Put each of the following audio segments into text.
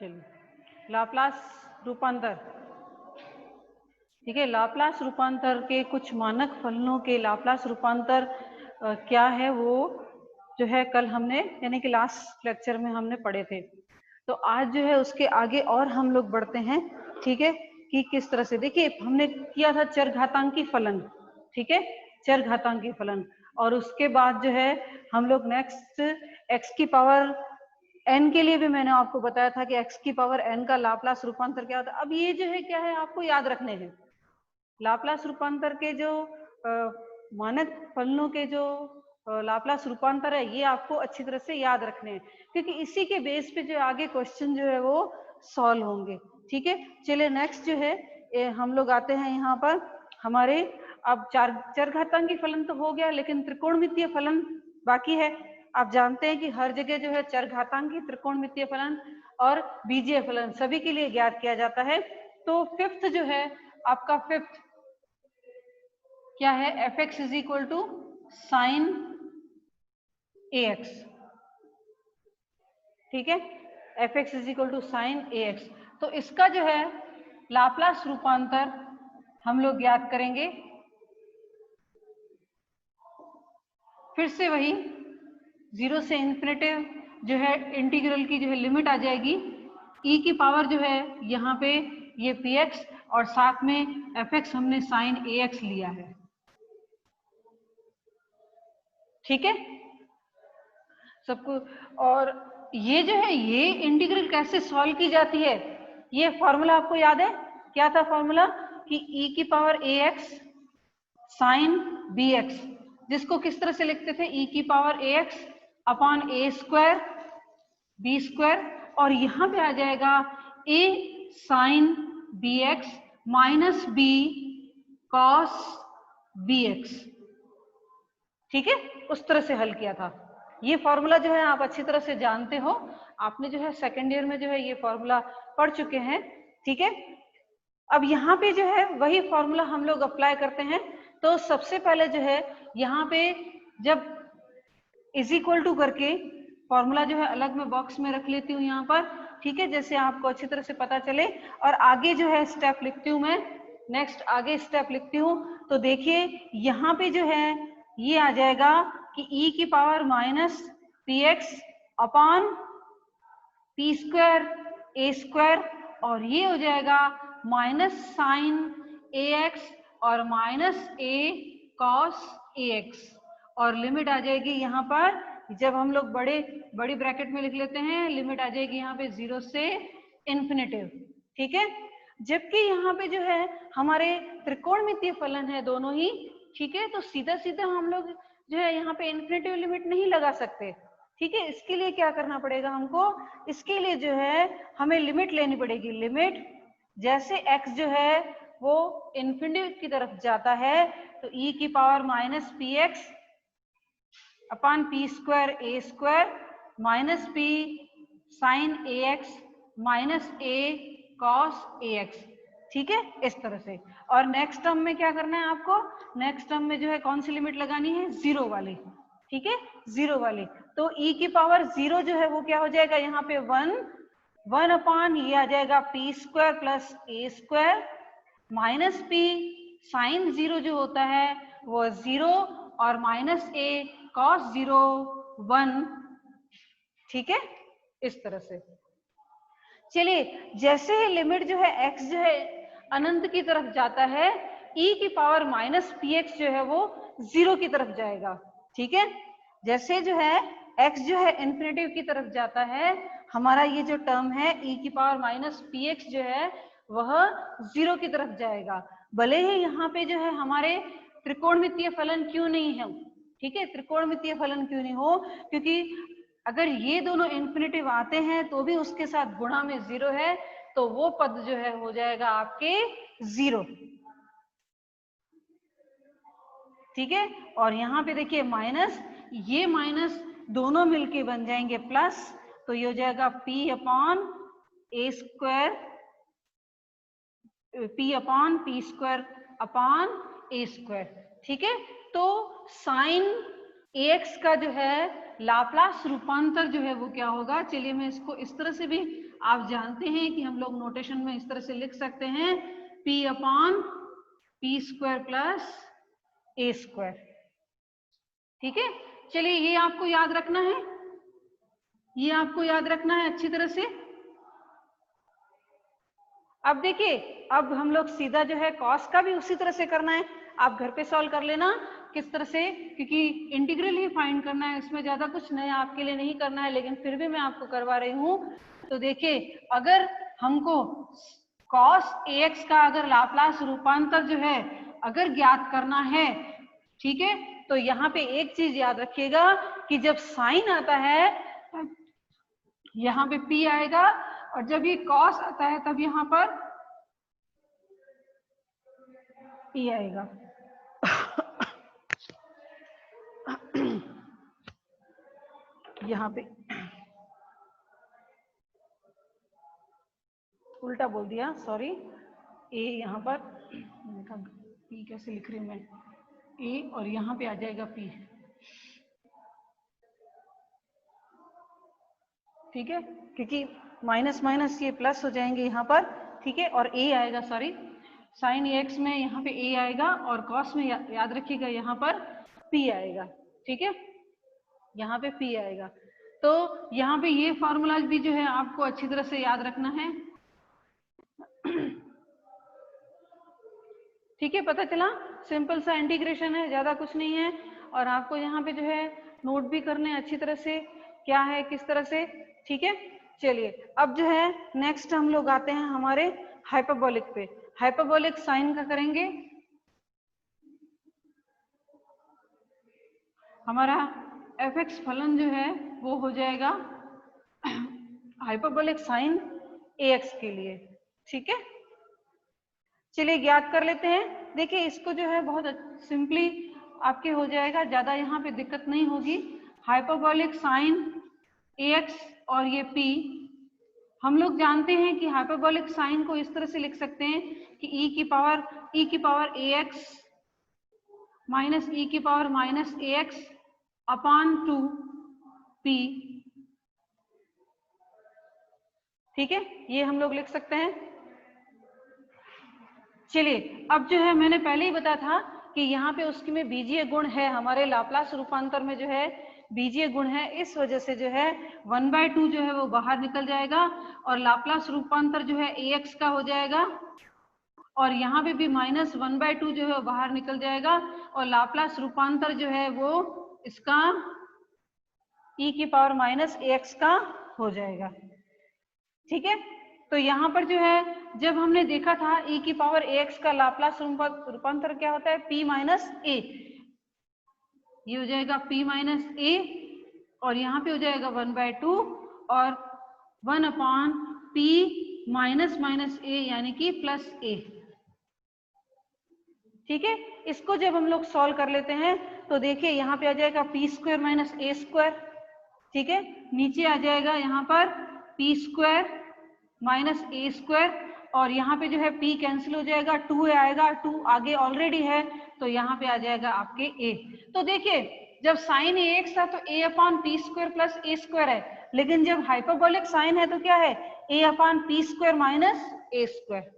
चलिए लाप्लास रूपांतर, ठीक है। लाप्लास रूपांतर के कुछ मानक फलनों के लाप्लास रूपांतर क्या है वो जो है कल हमने यानी कि लास्ट लेक्चर में हमने पढ़े थे। तो आज जो है उसके आगे और हम लोग बढ़ते हैं, ठीक है, कि किस तरह से। देखिए हमने किया था चरघातांकी फलन, ठीक है, चरघातांकी फलन। और उसके बाद जो है हम लोग नेक्स्ट x की पावर n के लिए भी मैंने आपको बताया था कि x की पावर n का लाप्लास रूपांतर क्या होता है। अब ये जो है क्या है आपको याद रखने हैं, लाप्लास रूपांतर के जो मानक फलनों के जो लाप्लास रूपांतर है ये आपको अच्छी तरह से याद रखने हैं, क्योंकि इसी के बेस पे जो आगे क्वेश्चन जो है वो सॉल्व होंगे, ठीक है। चलिए नेक्स्ट जो है हम लोग आते हैं यहाँ पर हमारे, अब चरघातांकी फलन तो हो गया, लेकिन त्रिकोणमितीय फलन बाकी है। आप जानते हैं कि हर जगह जो है चरघातांकी, त्रिकोणमितीय फलन और बीजीय फलन सभी के लिए ज्ञात किया जाता है। तो फिफ्थ जो है आपका, फिफ्थ क्या है, F X is equal to sine A x, ठीक है, F X is equal to sine A X. तो इसका जो है लाप्लास रूपांतर हम लोग ज्ञात करेंगे। फिर से वही 0 से इन्फिनिटी जो है इंटीग्रल की जो है लिमिट आ जाएगी, e की पावर जो है यहाँ पे ये px और साथ में fx हमने साइन ax लिया है, ठीक है सबको। और ये जो है ये इंटीग्रल कैसे सॉल्व की जाती है, ये फॉर्मूला आपको याद है, क्या था फॉर्मूला, कि e की पावर ax साइन bx, जिसको किस तरह से लिखते थे, e की power ax upon a square b square, और यहाँ पे आ जाएगा a sine bx minus b cos bx, ठीक है, उस तरह से हल किया था। ये फॉर्मूला जो है आप अच्छी तरह से जानते हो, आपने जो है सेकेंड ईयर में जो है ये फॉर्मूला पढ़ चुके हैं, ठीक है। अब यहाँ पे जो है वही फॉर्मूला हम लोग अप्लाई करते हैं। तो सबसे पहले जो है यहाँ पे जब इज इक्वल टू करके फॉर्मूला जो है अलग में बॉक्स में रख लेती हूँ यहाँ पर, ठीक है, जैसे आपको अच्छी तरह से पता चले। और आगे जो है स्टेप लिखती हूँ मैं, नेक्स्ट आगे स्टेप लिखती हूँ। तो देखिए यहाँ पे जो है ये आ जाएगा कि e की power minus P x upon P square A square, और ये हो जाएगा माइनस साइन ए एक्स और minus A cos A x, और लिमिट आ जाएगी यहाँ पर, जब हम लोग बड़ी ब्रैकेट में लिख लेते हैं, लिमिट आ जाएगी यहाँ पे 0 से इन्फिनिटिव, ठीक है। जबकि यहाँ पे जो है हमारे त्रिकोणमितीय फलन है दोनों ही, ठीक है, तो सीधा सीधा हम लोग जो है यहाँ पे इन्फिनिटिव लिमिट नहीं लगा सकते, ठीक है। इसके लिए क्या करना पड़ेगा हमको, इसके लिए जो है हमें लिमिट लेनी पड़ेगी। लिमिट जैसे x जो है वो इन्फिनिटी की तरफ जाता है, तो e की power minus P x upon P square A square minus P sine A x minus A cos A x, ठीक है, इस तरह से। और नेक्स्ट टर्म में क्या करना है आपको, नेक्स्ट टर्म में जो है कौन सी लिमिट लगानी है, 0 वाली, ठीक है, 0 वाली। तो e की पावर 0 जो है वो क्या हो जाएगा यहाँ पे 1 अपॉन ये आ जाएगा पी स्क्वायर प्लस ए स्क्वायर माइनस पी साइन 0 जो होता है वो 0 और माइनस ए कॉस 0 1, ठीक है, इस तरह से। चलिए जैसे ही लिमिट जो है x जो है अनंत की तरफ जाता है, e की पावर माइनस पी एक्स जो है वो 0 की तरफ जाएगा, ठीक है। जैसे जो है x जो है इन्फिनिटी की तरफ जाता है, हमारा ये जो टर्म है e की पावर माइनस पी एक्स जो है वह 0 की तरफ जाएगा। भले ही यहाँ पे जो है हमारे त्रिकोणमितीय फलन क्यों नहीं है, ठीक है, त्रिकोणमितीय फलन क्यों नहीं हो, क्योंकि अगर ये दोनों इन्फिनिटिव आते हैं तो भी उसके साथ गुणा में 0 है, तो वो पद जो है हो जाएगा आपके 0, ठीक है। और यहाँ पे देखिए माइनस, ये माइनस दोनों मिलके बन जाएंगे प्लस, तो ये हो जाएगा p upon A square, p upon P square upon A square, ठीक है। तो साइन ax का जो है लाप्लास रूपांतर जो है वो क्या होगा, चलिए मैं इसको इस तरह से भी आप जानते हैं कि हम लोग नोटेशन में इस तरह से लिख सकते हैं, p upon p square plus a square. ठीक है, चलिए ये आपको याद रखना है, ये आपको याद रखना है अच्छी तरह से। अब देखिए, अब हम लोग सीधा जो है कॉस का भी उसी तरह से करना है, आप घर पे सॉल्व कर लेना किस तरह से, क्योंकि इंटीग्रल ही फाइंड करना है, इसमें ज्यादा कुछ नया आपके लिए नहीं करना है, लेकिन फिर भी मैं आपको करवा रही हूँ। तो देखिए, अगर हमको cos ax का अगर लाप्लास रूपांतर जो है अगर ज्ञात करना है, ठीक है, तो यहाँ पे एक चीज याद रखिएगा कि जब साइन आता है तब यहाँ पे p आएगा, और जब ये cos आता है तब यहाँ पर p आएगा। यहाँ पे उल्टा बोल दिया, सॉरी, a यहाँ पर, p कैसे लिख रही हूँ मैं, a और यहाँ पे आ जाएगा p। ठीक है, क्योंकि माइनस माइनस ये प्लस हो जाएंगे यहाँ पर, ठीक है, और a आएगा, सॉरी, साइन x में यहाँ पे a आएगा, और cos में याद रखिएगा यहाँ पर p आएगा। ठीक है, यहाँ पे p आएगा। तो यहाँ पे ये फॉर्मूलाज भी जो है आपको अच्छी तरह से याद रखना है। ठीक है, पता चला, सिंपल सा इंटीग्रेशन है, ज्यादा कुछ नहीं है, और आपको यहाँ पे जो है नोट भी करने अच्छी तरह से क्या है किस तरह से। ठीक है, चलिए अब जो है नेक्स्ट हम लोग आते हैं हमारे हाइपरबोलिक पे। हाइपरबोलिक साइन का करेंगे, हमारा fx फलन जो है वो हो जाएगा हाइपरबोलिक साइन ax के लिए। ठीक है, चलिए ज्ञात कर लेते हैं। देखिए, इसको जो है बहुत सिंपली आपके हो जाएगा, ज्यादा यहाँ पे दिक्कत नहीं होगी। हाइपरबोलिक साइन ax और ये p, हम लोग जानते हैं कि हाइपरबोलिक साइन को इस तरह से लिख सकते हैं कि e की पावर ax माइनस e की power minus ax upon 2p। ठीक है, ये हम लोग लिख सकते हैं। चलिए, अब जो है मैंने पहले ही बताया था कि यहाँ पे उसकी में बीजीय गुण है, हमारे लाप्लास रूपांतर में जो है बीजीय गुण है, इस वजह से जो है 1/2 जो है वो बाहर निकल जाएगा, और लाप्लास रूपांतर जो है ax का हो जाएगा, और यहाँ पे भी माइनस 1/2 जो है वो बाहर निकल जाएगा, और लाप्लास रूपांतर जो है वो इसका e की पावर माइनस ax का हो जाएगा। ठीक है, तो यहाँ पर जो है जब हमने देखा था e की पावर ax का लाप्लास रूपांतर क्या होता है, p माइनस a, ये हो जाएगा p माइनस a, और यहाँ पे हो जाएगा 1/2 और 1 upon p minus minus a यानी कि प्लस a। ठीक है, इसको जब हम लोग सॉल्व कर लेते हैं तो देखिए यहाँ पे आ जाएगा p square minus a square. ठीक है, नीचे आ जाएगा यहाँ पर p square minus a square, और यहाँ पे जो है p कैंसिल हो जाएगा, 2 आएगा, 2 आगे ऑलरेडी है, तो यहाँ पे आ जाएगा आपके a। तो देखिए, जब साइन ax था तो a upon p square plus a square है, लेकिन जब हाइपरबोलिक साइन है तो क्या है, a upon p square minus a square.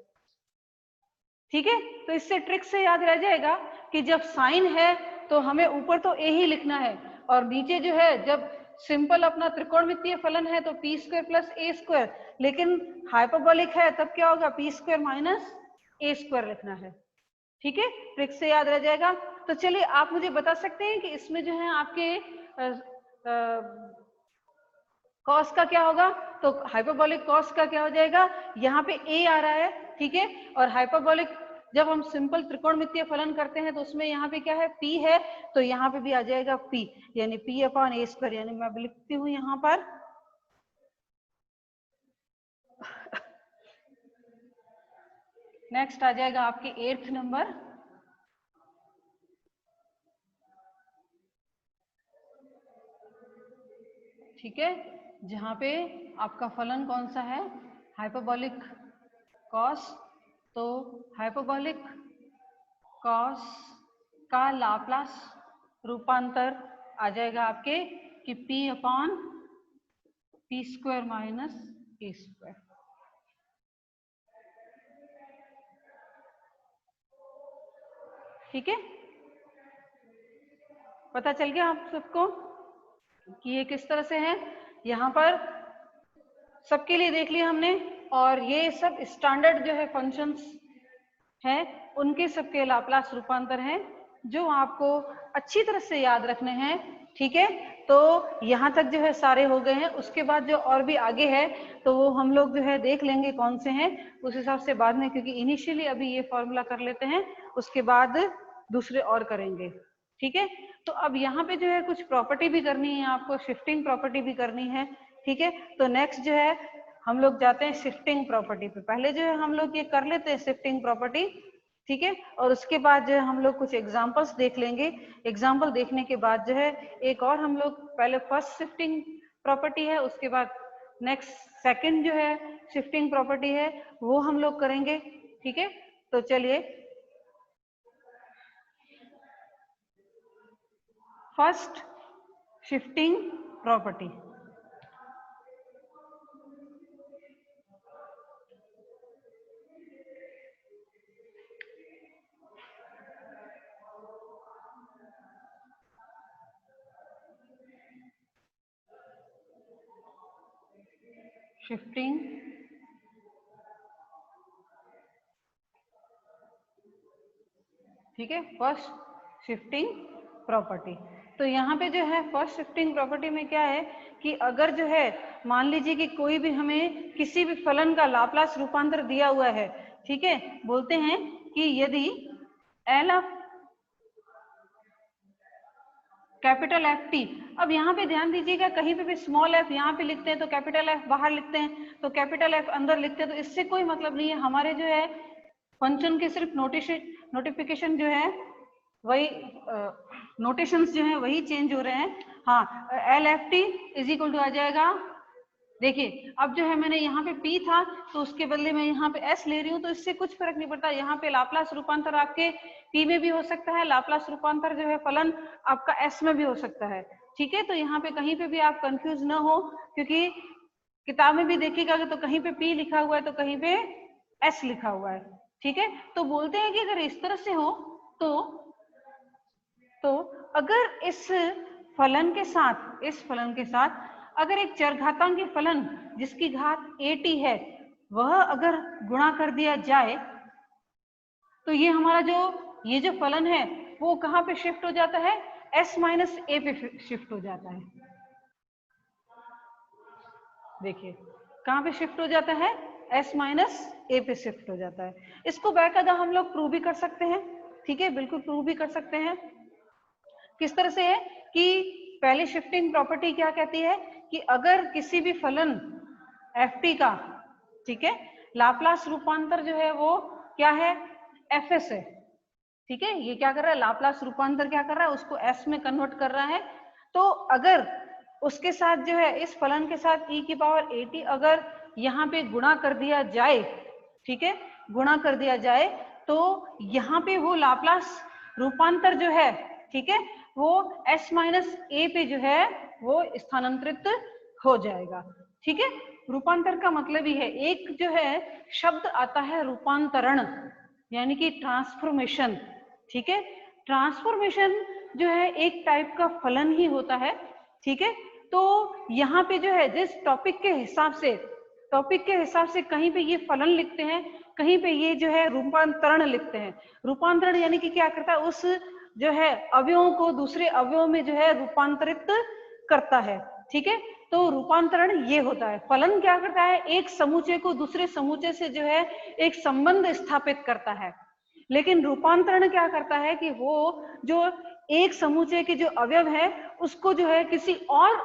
ठीक है, तो इससे ट्रिक से याद रह जाएगा कि जब साइन है तो हमें ऊपर तो a ही लिखना है, और नीचे जो है जब सिंपल अपना त्रिकोणमितीय फलन है तो p square plus a square, लेकिन हाइपरबोलिक है तब क्या होगा, p square minus a square लिखना है। ठीक है, ट्रिक से याद रह जाएगा। तो चलिए आप मुझे बता सकते हैं कि इसमें जो है आपके कॉस का क्या होगा, तो हाइपरबोलिक कॉस का क्या हो जाएगा, यहाँ पे a आ रहा है, ठीक है, और हाइपरबोलिक जब हम सिंपल त्रिकोणमितीय फलन करते हैं तो उसमें यहाँ पे क्या है, p है, तो यहाँ पे भी आ जाएगा p, यानी p अपॉन a स्क्वायर, यानी मैं लिखती हूँ यहाँ पर नेक्स्ट आ जाएगा आपके 8th नंबर। ठीक है, जहाँ पे आपका फलन कौन सा है, हाइपरबोलिक कॉस, तो हाइपरबोलिक कॉस का लाप्लास रूपांतर आ जाएगा आपके कि p upon p square minus a square. ठीक है, पता चल गया आप सबको कि ये किस तरह से है। यहाँ पर सबके लिए देख लिया हमने, और ये सब स्टैंडर्ड जो है फंक्शंस हैं, उनके सबके लाप्लास रूपांतर हैं जो आपको अच्छी तरह से याद रखने हैं। ठीक है, तो यहाँ तक जो है सारे हो गए हैं। उसके बाद जो और भी आगे है तो वो हम लोग जो है देख लेंगे कौन से हैं उस हिसाब से बाद में, क्योंकि इनिशियली अभी ये फॉर्मूला कर लेते हैं, उसके बाद दूसरे और करेंगे। ठीक है, तो अब यहाँ पे जो है कुछ प्रॉपर्टी भी करनी है आपको, शिफ्टिंग प्रॉपर्टी भी करनी है। ठीक है, तो नेक्स्ट जो है हम लोग जाते हैं शिफ्टिंग प्रॉपर्टी पे। पहले जो है हम लोग ये कर लेते हैं शिफ्टिंग प्रॉपर्टी। ठीक है, और उसके बाद जो है हम लोग कुछ एग्जांपल्स देख लेंगे। एग्जांपल देखने के बाद जो है एक और हम लोग पहले फर्स्ट शिफ्टिंग प्रॉपर्टी है, उसके बाद नेक्स्ट सेकंड जो है शिफ्टिंग प्रॉपर्टी है वो हम लोग करेंगे। ठीक है, तो चलिए फर्स्ट शिफ्टिंग प्रॉपर्टी। शिफ्टिंग ठीक है, फर्स्ट शिफ्टिंग प्रॉपर्टी। तो यहाँ पे जो है फर्स्ट शिफ्टिंग प्रॉपर्टी में क्या है कि अगर जो है मान लीजिए कि कोई भी हमें किसी भी फलन का लाप्लास रूपांतर दिया हुआ है। ठीक है, बोलते हैं कि यदि L of capital F T, अब यहाँ पे ध्यान दीजिएगा कहीं पे भी स्मॉल एफ यहाँ पे लिखते हैं तो कैपिटल एफ बाहर लिखते हैं, तो कैपिटल एफ अंदर लिखते हैं, तो इससे कोई मतलब नहीं है। हमारे जो है फंक्शन के सिर्फ नोटिफिकेशन जो है वही नोटेशंस जो है वही चेंज हो रहे हैं। हाँ, L F T is equal to आ जाएगा, देखिए अब जो है मैंने यहाँ पे P था तो उसके बदले में यहाँ पे S ले रही हूँ, तो इससे कुछ फर्क नहीं पड़ता। यहाँ पे लाप्लास रूपांतर आपके P में भी हो सकता है, लाप्लास रूपांतर जो है फलन आपका S में भी हो सकता है। ठीक है, तो यहाँ पे कहीं पे भी आप कंफ्यूज ना हो, क्योंकि किताब में भी देखिएगा तो कहीं पे P लिखा हुआ है तो कहीं पे S लिखा हुआ है। ठीक है, तो बोलते हैं कि अगर इस तरह से हो तो अगर इस फलन के साथ अगर एक चरघातांकी फलन जिसकी घात at है वह अगर गुणा कर दिया जाए तो ये हमारा ये जो फलन है वो कहाँ पे शिफ्ट हो जाता है, s माइनस a पे शिफ्ट हो जाता है। देखिए कहाँ पे शिफ्ट हो जाता है, s माइनस a पे शिफ्ट हो जाता है। इसको बाकायदा हम लोग प्रूव भी कर सकते हैं। ठीक है, बिल्कुल प्रूव भी कर सकते हैं। किस तरह से है कि पहले शिफ्टिंग प्रॉपर्टी क्या कहती है कि अगर किसी भी फलन ft का, ठीक है, लाप्लास रूपांतर जो है वो क्या है, fs है। ठीक है, ये क्या कर रहा है, लाप्लास रूपांतर क्या कर रहा है, उसको s में कन्वर्ट कर रहा है। तो अगर उसके साथ जो है इस फलन के साथ e की पावर at अगर यहाँ पे गुणा कर दिया जाए, ठीक है, गुणा कर दिया जाए तो यहाँ पे वो लाप्लास रूपांतर जो है, ठीक है, वो s माइनस a पे जो है वो स्थानांतरित हो जाएगा। ठीक है, रूपांतर का मतलब ही है, एक जो है शब्द आता है रूपांतरण यानी कि ट्रांसफॉर्मेशन। ठीक है, ट्रांसफॉर्मेशन जो है एक टाइप का फलन ही होता है। ठीक है, तो यहाँ पे जो है जिस टॉपिक के हिसाब से कहीं पे ये फलन लिखते हैं, कहीं पे ये जो है रूपांतरण लिखते हैं। रूपांतरण यानी कि क्या करता है, उस जो है अवयवों को दूसरे अवयव में जो है रूपांतरित करता है। ठीक है, तो रूपांतरण ये होता है। फलन क्या करता है, एक समूचे को दूसरे समूचे से जो है एक संबंध स्थापित करता है, लेकिन रूपांतरण क्या करता है कि वो जो एक समूचे के जो अवयव है उसको जो है किसी और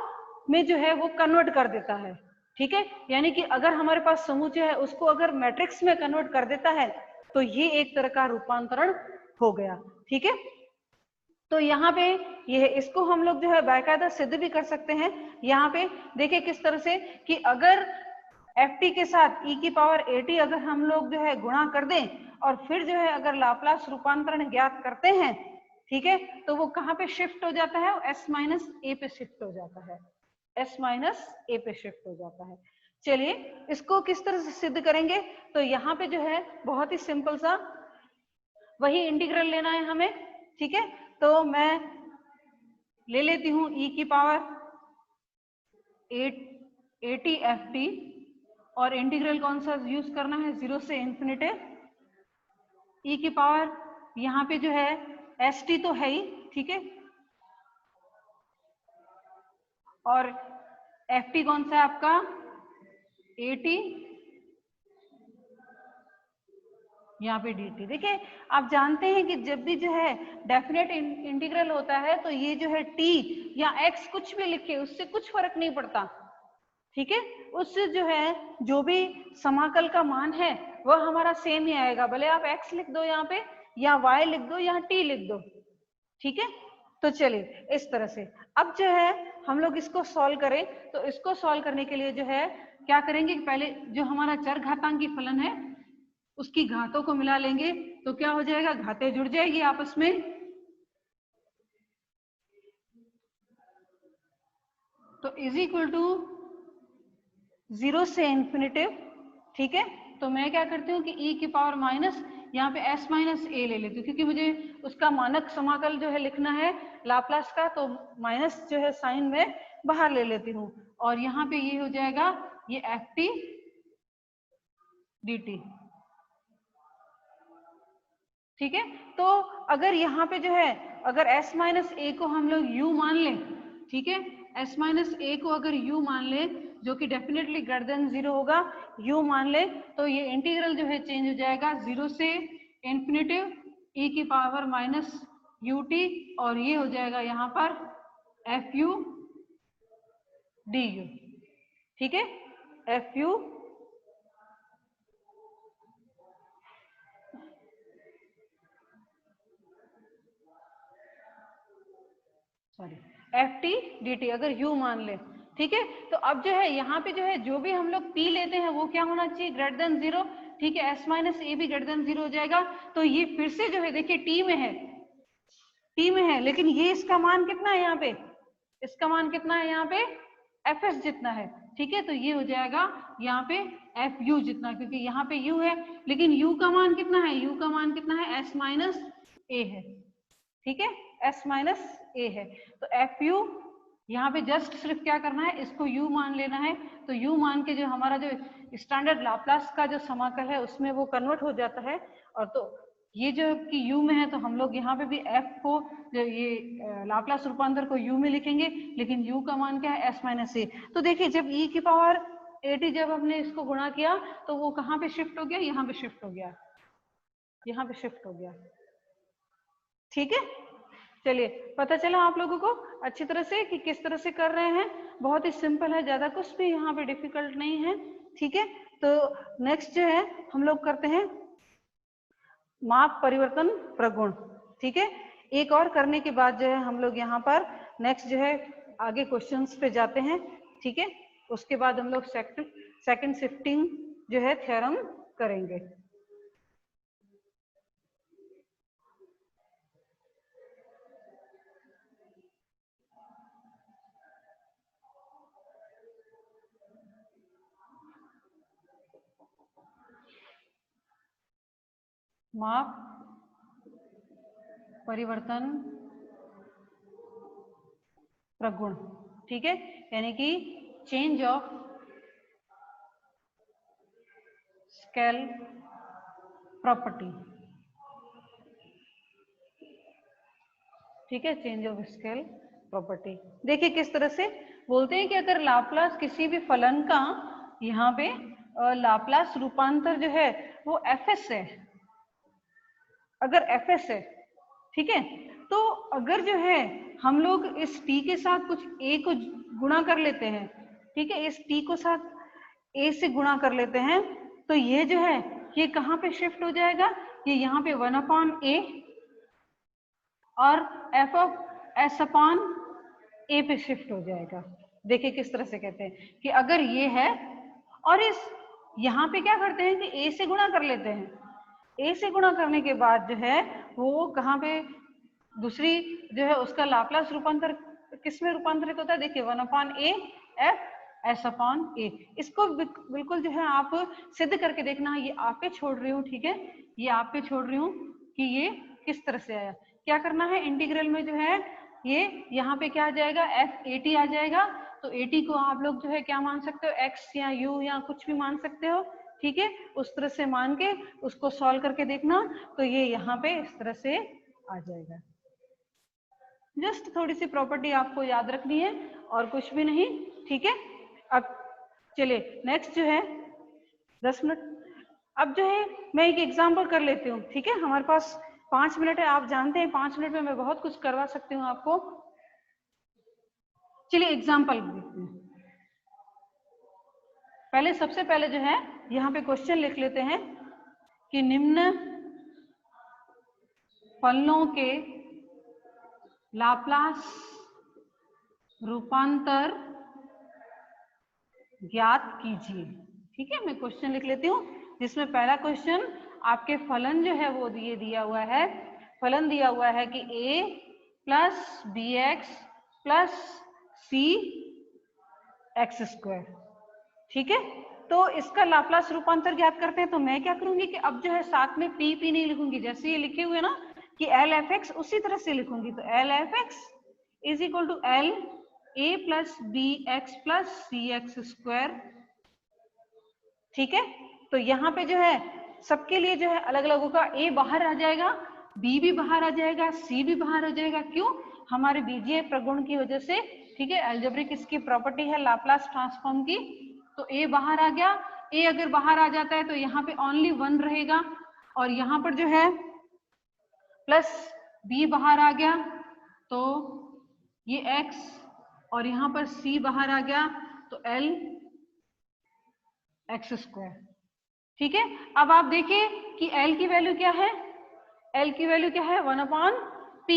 में जो है वो कन्वर्ट कर देता है। ठीक है, यानी कि अगर हमारे पास समूचे है उसको अगर मैट्रिक्स में कन्वर्ट कर देता है तो ये एक तरह का रूपांतरण हो गया। ठीक है, तो यहाँ पे ये इसको हम लोग जो है बाकायदा सिद्ध भी कर सकते हैं। यहाँ पे देखिए किस तरह से कि अगर ft के साथ e की पावर at अगर हम लोग जो है गुणा कर दें और फिर जो है अगर लाप्लास रूपांतरण ज्ञात करते हैं, ठीक है, तो वो कहाँ पे शिफ्ट हो जाता है, S माइनस ए पे शिफ्ट हो जाता है, S माइनस ए पे शिफ्ट हो जाता है। चलिए इसको किस तरह से सिद्ध करेंगे, तो यहाँ पे जो है बहुत ही सिंपल सा वही इंटीग्रल लेना है हमें। ठीक है, तो मैं ले लेती हूँ e की पावर 80ft और इंटीग्रल कौन सा यूज करना है, 0 से इंफिनिटी। e की पावर यहाँ पे जो है st तो है ही, ठीक है, और ft कौन सा है आपका 80, यहाँ पे dt। देखिए आप जानते हैं कि जब भी जो है डेफिनेट इंटीग्रल होता है तो ये जो है t या x कुछ भी लिखे उससे कुछ फर्क नहीं पड़ता। ठीक है, उससे जो है जो भी समाकल का मान है वह हमारा सेम ही आएगा, भले आप x लिख दो यहाँ पे या y लिख दो या t लिख दो। ठीक है, तो चलिए इस तरह से अब जो है हम लोग इसको सॉल्व करें, तो इसको सॉल्व करने के लिए जो है क्या करेंगे, पहले जो हमारा चरघातांकी फलन है उसकी घातों को मिला लेंगे, तो क्या हो जाएगा, घातें जुड़ जाएगी आपस में। तो इज इक्वल टू 0 से इंफिनिटी। ठीक है, तो मैं क्या करती हूँ कि e की पावर माइनस यहाँ पे s माइनस ए ले लेती हूँ, क्योंकि मुझे उसका मानक समाकल जो है लिखना है लाप्लास का, तो माइनस जो है साइन में बाहर ले लेती हूँ, और यहाँ पे ये हो जाएगा ये ft dt। ठीक है, तो अगर यहाँ पे जो है अगर s माइनस ए को हम लोग u मान लें, ठीक है, s माइनस ए को अगर u मान लें जो कि डेफिनेटली ग्रेटर देन 0 होगा, u मान ले, तो ये इंटीग्रल जो है चेंज हो जाएगा 0 से इंफिनिटी e की पावर माइनस ut, और ये हो जाएगा यहाँ पर fu du। ठीक है, fu ft dt अगर u मान ले। ठीक है, तो अब जो है यहाँ पे जो है जो भी हम लोग p लेते हैं वो क्या होना चाहिए, ग्रेटर देन 0। ठीक है, s माइनस ए भी ग्रेटर देन 0 हो जाएगा, तो ये फिर से जो है देखिए t में है, t में है, लेकिन ये इसका मान कितना है यहाँ पे, इसका मान कितना है यहाँ पे fs जितना है। ठीक है, तो ये हो जाएगा यहाँ पे fu जितना, क्योंकि यहाँ पे u है, लेकिन u का मान कितना है, u का मान कितना है, s माइनस ए है। ठीक है, s माइनस ए है, तो fu यहाँ पे जस्ट सिर्फ क्या करना है, इसको u मान लेना है, तो u मान के जो हमारा जो स्टैंडर्ड लाप्लास का जो समाकल है उसमें वो कन्वर्ट हो जाता है, और तो ये जो कि u में है तो हम लोग यहाँ पे भी f को जो ये लाप्लास रूपांतर को u में लिखेंगे, लेकिन u का मान क्या है, s माइनस ए। तो देखिए जब e की पावर 80 जब हमने इसको गुणा किया तो वो कहाँ पे शिफ्ट हो गया, यहाँ पे शिफ्ट हो गया, यहाँ पे शिफ्ट हो गया। ठीक है, चलिए पता चला आप लोगों को अच्छी तरह से कि किस तरह से कर रहे हैं, बहुत ही सिंपल है, ज्यादा कुछ भी यहाँ पे डिफिकल्ट नहीं है। ठीक है, तो नेक्स्ट जो है हम लोग करते हैं माप परिवर्तन प्रगुण। ठीक है, एक और करने के बाद जो है हम लोग यहाँ पर नेक्स्ट जो है आगे क्वेश्चंस पे जाते हैं। ठीक है, उसके बाद हम लोग सेकंड शिफ्टिंग जो है थ्योरम करेंगे। माप परिवर्तन प्रगुण। ठीक है, यानी कि चेंज ऑफ स्केल प्रॉपर्टी। ठीक है, चेंज ऑफ स्केल प्रॉपर्टी। देखिए किस तरह से बोलते हैं कि अगर लाप्लास किसी भी फलन का यहाँ पे लाप्लास रूपांतर जो है वो fs है, अगर fs है, ठीक है, तो अगर जो है हम लोग इस t के साथ कुछ a को गुणा कर लेते हैं, ठीक है, इस t को साथ a से गुणा कर लेते हैं, तो ये जो है ये कहाँ पे शिफ्ट हो जाएगा, ये यहाँ पे 1/a और f of s upon a पे शिफ्ट हो जाएगा। देखिए किस तरह से कहते हैं कि अगर ये है और इस यहाँ पे क्या करते हैं कि a से गुणा कर लेते हैं, a से गुणा करने के बाद जो है वो कहाँ पे दूसरी जो है उसका लाप्लास रूपांतर किस में रूपांतरित होता है? देखिए 1/a f s/a। इसको बिल्कुल जो है आप सिद्ध करके देखना, ये आप पे छोड़ रही हूँ, ठीक है, ये आप पे छोड़ रही हूँ कि ये किस तरह से आया। क्या करना है, इंटीग्रल में जो है ये यहाँ पे क्या आ जाएगा, f(at) आ जाएगा। तो 80 को आप लोग जो है क्या मान सकते हो, x या u या कुछ भी मान सकते हो, ठीक है। उस तरह से मान के उसको सॉल्व करके देखना, तो ये यहाँ पे इस तरह से आ जाएगा। जस्ट थोड़ी सी प्रॉपर्टी आपको याद रखनी है और कुछ भी नहीं, ठीक है। अब चलिए नेक्स्ट जो है 10 मिनट, अब जो है मैं एक एग्जाम्पल कर लेती हूँ, ठीक है। हमारे पास 5 मिनट है, आप जानते हैं 5 मिनट में मैं बहुत कुछ करवा सकती हूँ आपको। चलिए एग्जाम्पल देखते हैं। पहले सबसे पहले जो है यहाँ पे क्वेश्चन लिख लेते हैं कि निम्न फलनों के लाप्लास रूपांतर ज्ञात कीजिए, ठीक है। मैं क्वेश्चन लिख लेती हूँ, जिसमें पहला क्वेश्चन आपके फलन जो है वो दिया हुआ है। फलन दिया हुआ है कि a plus B X plus C X square, ठीक है। तो इसका लाप्लास रूपांतर ज्ञात करते हैं। तो मैं क्या करूंगी कि अब जो है साथ में पी नहीं लिखूंगी, जैसे ये लिखे हुए ना कि एल एफ एक्स, उसी तरह से लिखूंगी। तो L F X is equal to L A plus B X plus C X square, ठीक है। तो यहाँ पे जो है सबके लिए जो है अलग अलग होगा, ए बाहर आ जाएगा, बी भी बाहर आ जाएगा, सी भी बाहर आ जाएगा। क्यों? हमारे बीजीय प्रगुण की वजह से, ठीक है। अलजेब्रिक इसकी प्रॉपर्टी है लाप्लास ट्रांसफॉर्म की। तो ए बाहर आ गया, ए अगर बाहर आ जाता है तो यहाँ पे ओनली 1 रहेगा, और यहाँ पर जो है प्लस बी बाहर आ गया तो ये x, और यहाँ पर c बाहर आ गया तो l एक्स स्क्वायर, ठीक है। अब आप देखिए कि l की वैल्यू क्या है, l की वैल्यू क्या है 1/p,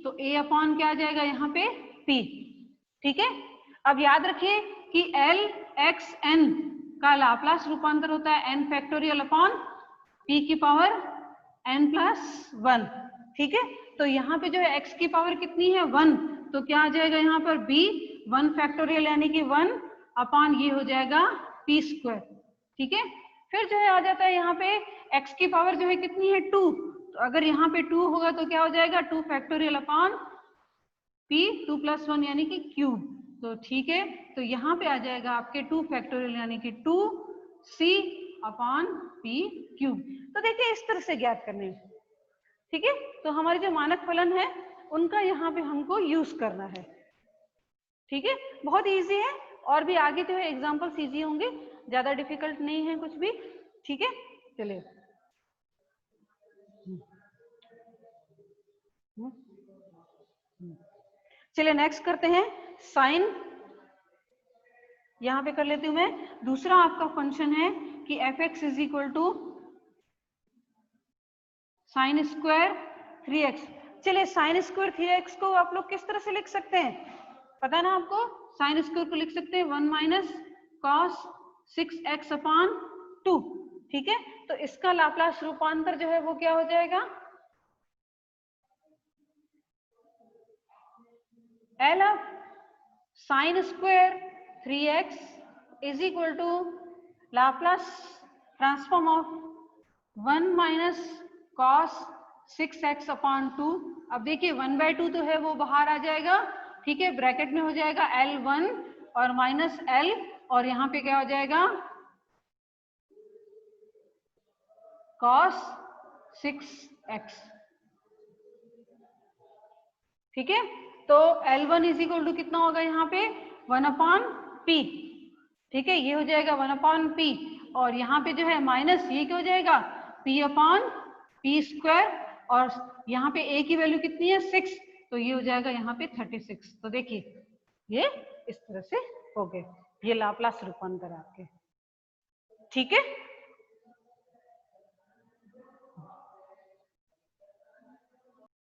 तो a अपॉन क्या आ जाएगा यहाँ पे p, ठीक है। अब याद रखिए कि l x n का लाप्लास रूपांतर होता है n फैक्टोरियल अपॉन p की पावर n प्लस 1, ठीक है। तो यहाँ पे जो है x की पावर कितनी है 1, तो क्या आ जाएगा यहाँ पर b 1 फैक्टोरियल यानी कि 1 अपॉन ये हो जाएगा p स्क्वायर, ठीक है। फिर जो है आ जाता है यहाँ पे x की पावर जो है कितनी है 2, तो अगर यहाँ पे 2 होगा तो क्या हो जाएगा 2 फैक्टोरियल अपॉन p 2 प्लस 1 यानी कि क्यूब, तो ठीक है। तो यहाँ पे आ जाएगा आपके 2 फैक्टोरियल यानी कि 2c अपॉन p क्यूब। तो देखिए इस तरह से ज्ञात करने, ठीक है। तो हमारे जो मानक फलन है उनका यहाँ पे हमको यूज करना है, ठीक है। बहुत इजी है, और भी आगे जो है एग्जांपल्स इजी होंगे, ज्यादा डिफिकल्ट नहीं है कुछ भी, ठीक है। चलिए चलिए नेक्स्ट करते हैं साइन, यहां पे कर लेती हूं मैं। दूसरा आपका फंक्शन है कि F X is equal to sine square 3x। चलिए साइन स्क्वायर 3x को आप लोग किस तरह से लिख सकते हैं, पता ना आपको? साइन स्क्वायर को लिख सकते हैं 1 माइनस कॉस 6x अपॉन 2, ठीक है। तो इसका लाप्लास रूपांतर जो है वो क्या हो जाएगा, L of sine square 3x is equal to Laplace transform of 1 minus cos 6x upon 2। अब देखिए 1/2 तो है वो बाहर आ जाएगा, ठीक है। ब्रैकेट में हो जाएगा L1 और माइनस L, और यहाँ पे क्या हो जाएगा cos 6x, ठीक है। तो L1 इज इक्वल टू कितना होगा यहाँ पे 1/p, ठीक है। ये हो जाएगा 1/p, और यहाँ पे जो है माइनस ये क्या हो जाएगा p अपॉन p स्क्वायर, और यहाँ पे a की वैल्यू कितनी है 6, तो ये हो जाएगा यहाँ पे 36। तो देखिए ये इस तरह से हो गए, ये लाप्लास रूपांतर आपके, ठीक है।